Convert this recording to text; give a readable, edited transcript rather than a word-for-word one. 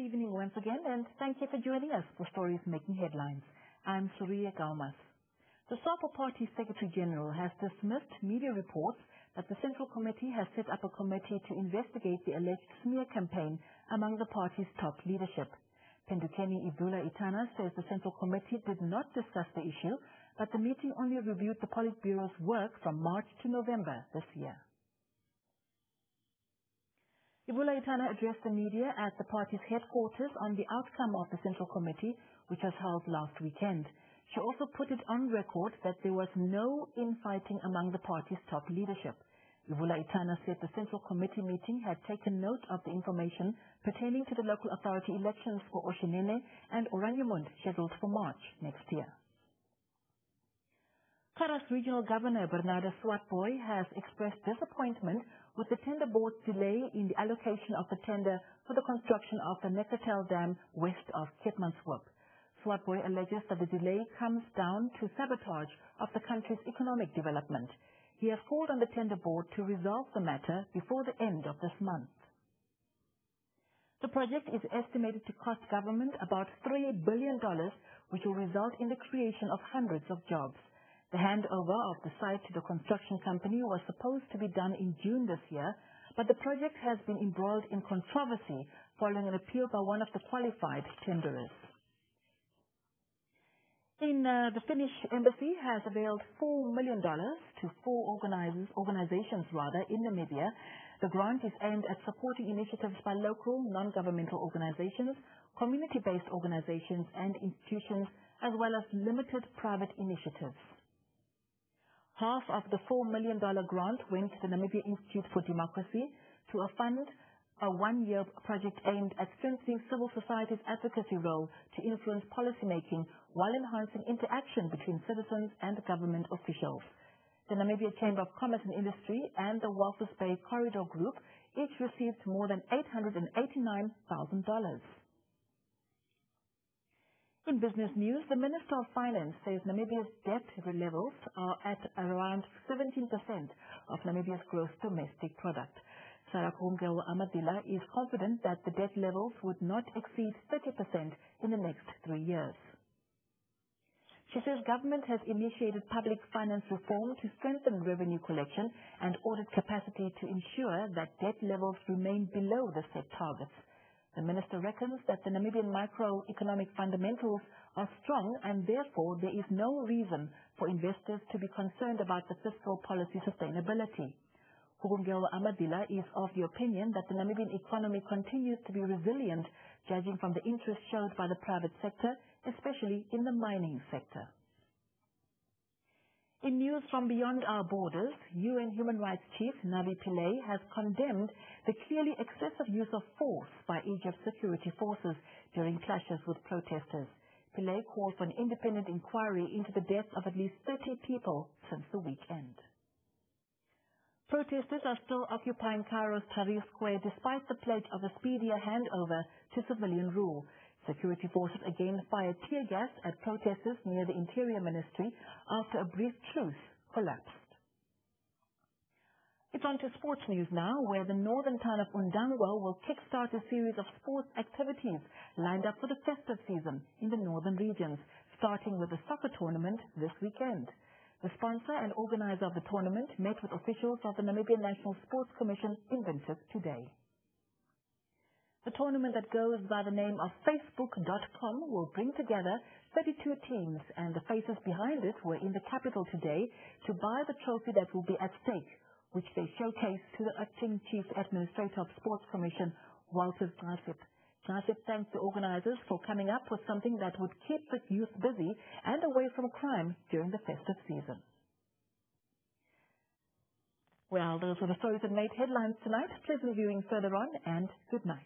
evening once again, and thank you for joining us for Stories Making Headlines. I'm Surya Galmas. The SWAPO Party Secretary General has dismissed media reports that the Central Committee has set up a committee to investigate the alleged smear campaign among the party's top leadership. Pendukeni Ivula Itana says the Central Committee did not discuss the issue, but the meeting only reviewed the Politburo's work from March to November this year. Ivula Itana addressed the media at the party's headquarters on the outcome of the Central Committee, which was held last weekend. She also put it on record that there was no infighting among the party's top leadership. Ivula Itana said the Central Committee meeting had taken note of the information pertaining to the local authority elections for Oshinene and Oraniemund scheduled for March next year. Karas Regional Governor Bernardo Swartboy has expressed disappointment with the tender board's delay in the allocation of the tender for the construction of the Neckartel Dam west of Keetmanshoop. Swartboy alleges that the delay comes down to sabotage of the country's economic development. He has called on the tender board to resolve the matter before the end of this month. The project is estimated to cost government about $3 billion, which will result in the creation of hundreds of jobs. The handover of the site to the construction company was supposed to be done in June this year, but the project has been embroiled in controversy following an appeal by one of the qualified tenderers. The Finnish embassy has availed $4 million to four organizations in Namibia. The grant is aimed at supporting initiatives by local, non-governmental organizations, community-based organizations and institutions, as well as limited private initiatives. Half of the $4 million grant went to the Namibia Institute for Democracy to fund a one-year project aimed at strengthening civil society's advocacy role to influence policymaking while enhancing interaction between citizens and government officials. The Namibia Chamber of Commerce and Industry and the Walvis Bay Corridor Group each received more than $889,000. In business news, the Minister of Finance says Namibia's debt levels are at around 17% of Namibia's gross domestic product. Sarah Amadila is confident that the debt levels would not exceed 30% in the next 3 years. She says government has initiated public finance reform to strengthen revenue collection and audit capacity to ensure that debt levels remain below the set targets. The minister reckons that the Namibian microeconomic fundamentals are strong and therefore there is no reason for investors to be concerned about the fiscal policy sustainability. Hugumgelwa Amadila is of the opinion that the Namibian economy continues to be resilient, judging from the interest showed by the private sector, especially in the mining sector. In news from beyond our borders, UN Human Rights Chief Navi Pillay has condemned the clearly excessive use of force by Egypt's security forces during clashes with protesters. Pillay called for an independent inquiry into the deaths of at least 30 people since the weekend. Protesters are still occupying Cairo's Tahrir Square despite the pledge of a speedier handover to civilian rule. Security forces again fired tear gas at protesters near the Interior Ministry after a brief truce collapsed. It's on to sports news now, where the northern town of Undangwa will kickstart a series of sports activities lined up for the festive season in the northern regions, starting with the soccer tournament this weekend. The sponsor and organizer of the tournament met with officials of the Namibian National Sports Commission in Windhoek today. The tournament that goes by the name of Facebook.com will bring together 32 teams, and the faces behind it were in the capital today to buy the trophy that will be at stake, which they showcased to the acting Chief Administrator of Sports Commission, Walter Gasip. Gasip thanked the organizers for coming up with something that would keep the youth busy and away from crime during the festive season. Well, those were the stories that made headlines tonight. Pleasant viewing further on, and good night.